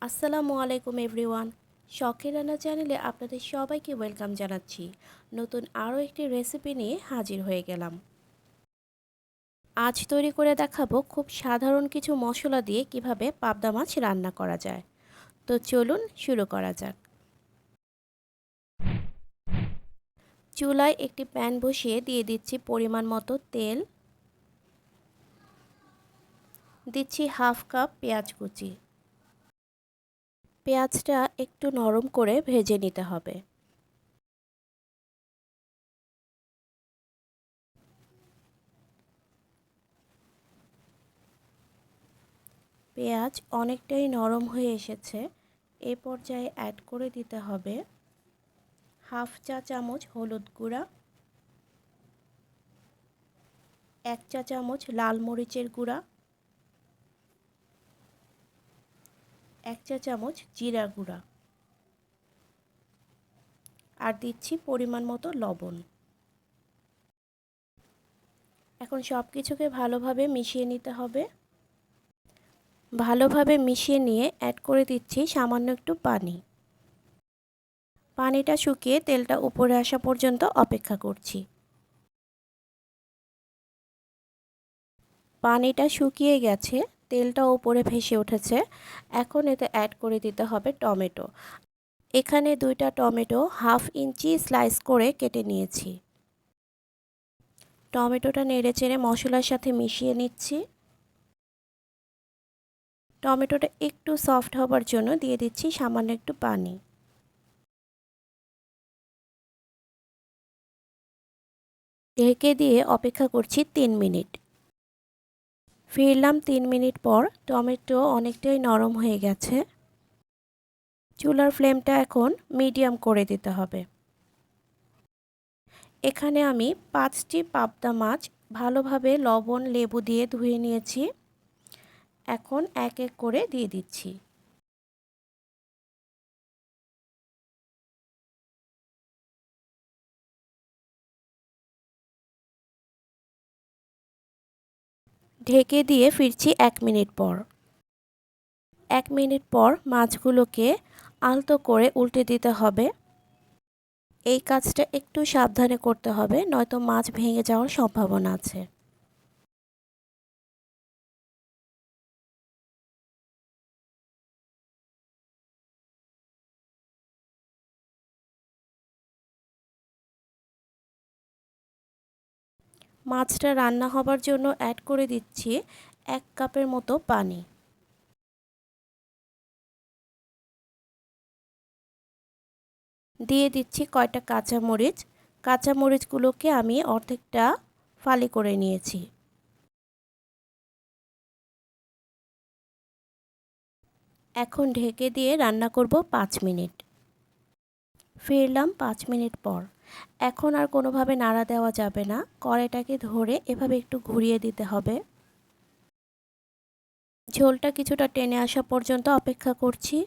আসসালামু আলাইকুম এভরিওয়ান। শখের রান্না চ্যানেলে আপনাদের সবাইকে ওয়েলকাম জানাচ্ছি। নতুন আরও একটি রেসিপি নিয়ে হাজির হয়ে গেলাম। আজ তৈরি করে দেখাবো খুব সাধারণ কিছু মশলা দিয়ে কিভাবে পাবদা মাছ রান্না করা যায়। তো চলুন শুরু করা যাক। চুলায় একটি প্যান বসিয়ে দিয়ে দিচ্ছি পরিমাণ মতো তেল, দিচ্ছি হাফ কাপ পেঁয়াজ কুচি। পেঁয়াজটা একটু নরম করে ভেজে নিতে হবে। পেঁয়াজ অনেকটাই নরম হয়ে এসেছে। এ পর্যায়ে অ্যাড করে দিতে হবে হাফ চা চামচ হলুদ গুঁড়া, 1 চা চামচ লাল মরিচের গুঁড়া, 1 চা চামচ জিরা গুঁড়া আর দিচ্ছি পরিমাণ মতো লবণ। এখন সব কিছুকে ভালোভাবে মিশিয়ে নিতে হবে। ভালোভাবে মিশিয়ে নিয়ে অ্যাড করে দিচ্ছি সামান্য একটু পানি। পানিটা শুকিয়ে তেলটা উপরে আসা পর্যন্ত অপেক্ষা করছি। পানিটা শুকিয়ে গেছে, তেলটা উপরে ভেসে উঠেছে। এখন এতে অ্যাড করে দিতে হবে টমেটো। এখানে 2টা টমেটো হাফ ইঞ্চি স্লাইস করে কেটে নিয়েছি। টমেটোটা নেড়েচেড়ে মশলার সাথে মিশিয়ে নিচ্ছি। টমেটোটা একটু সফট হবার জন্য দিয়ে দিচ্ছি সামান্য একটু পানি। ঢেকে দিয়ে অপেক্ষা করছি 3 মিনিট। ফিরলাম 3 মিনিট পর। টমেটো অনেকটাই নরম হয়ে গেছে। চুলার ফ্লেমটা এখন মিডিয়াম করে দিতে হবে। এখানে আমি 5টি পাবদা মাছ ভালোভাবে লবণ লেবু দিয়ে ধুয়ে নিয়েছি। এখন এক এক করে দিয়ে দিচ্ছি। ঢেকে দিয়ে ফিরছি 1 মিনিট পর। 1 মিনিট পর মাছগুলোকে আলতো করে উল্টে দিতে হবে। এই কাজটা একটু সাবধানে করতে হবে, নয়তো মাছ ভেঙে যাওয়ার সম্ভাবনা আছে। মাছটা রান্না হবার জন্য অ্যাড করে দিচ্ছি 1 কাপের মতো পানি। দিয়ে দিচ্ছি কয়টা কাঁচামরিচ। কাঁচামরিচগুলোকে আমি অর্ধেকটা ফালি করে নিয়েছি। এখন ঢেকে দিয়ে রান্না করব 5 মিনিট। ফিরলাম 5 মিনিট পর। এখন আর কোনোভাবে নাড়া দেওয়া যাবে না। কড়াইটাকে ধরে এভাবে একটু ঘুরিয়ে দিতে হবে। ঝোলটা কিছুটা টেনে আসা পর্যন্ত অপেক্ষা করছি।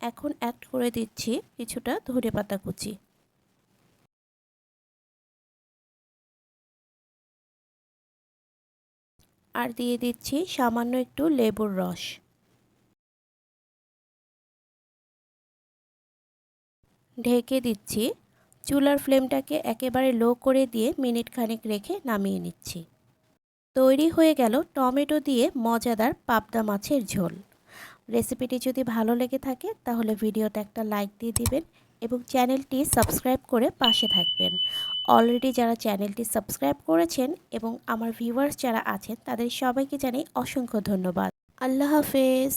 এখন অ্যাড করে দিচ্ছি কিছুটা ধনেপাতা কুচি। আর দিয়ে দিচ্ছি সামান্য একটু লেবুর রস। ঢেকে দিচ্ছি। চুলার ফ্লেমটাকে একেবারে লো করে দিয়ে মিনিট খানেক রেখে নামিয়ে নিচ্ছি। তৈরি হয়ে গেল টমেটো দিয়ে মজাদার পাবদা মাছের ঝোল। রেসিপিটি যদি ভালো লেগে থাকে তাহলে ভিডিওতে একটা লাইক দিয়ে দিবেন এবং চ্যানেলটি সাবস্ক্রাইব করে পাশে থাকবেন। অলরেডি যারা চ্যানেলটি সাবস্ক্রাইব করেছেন এবং আমার ভিউয়ার্স যারা আছেন তাদের সবাইকে জানাই অসংখ্য ধন্যবাদ। আল্লাহ হাফেজ।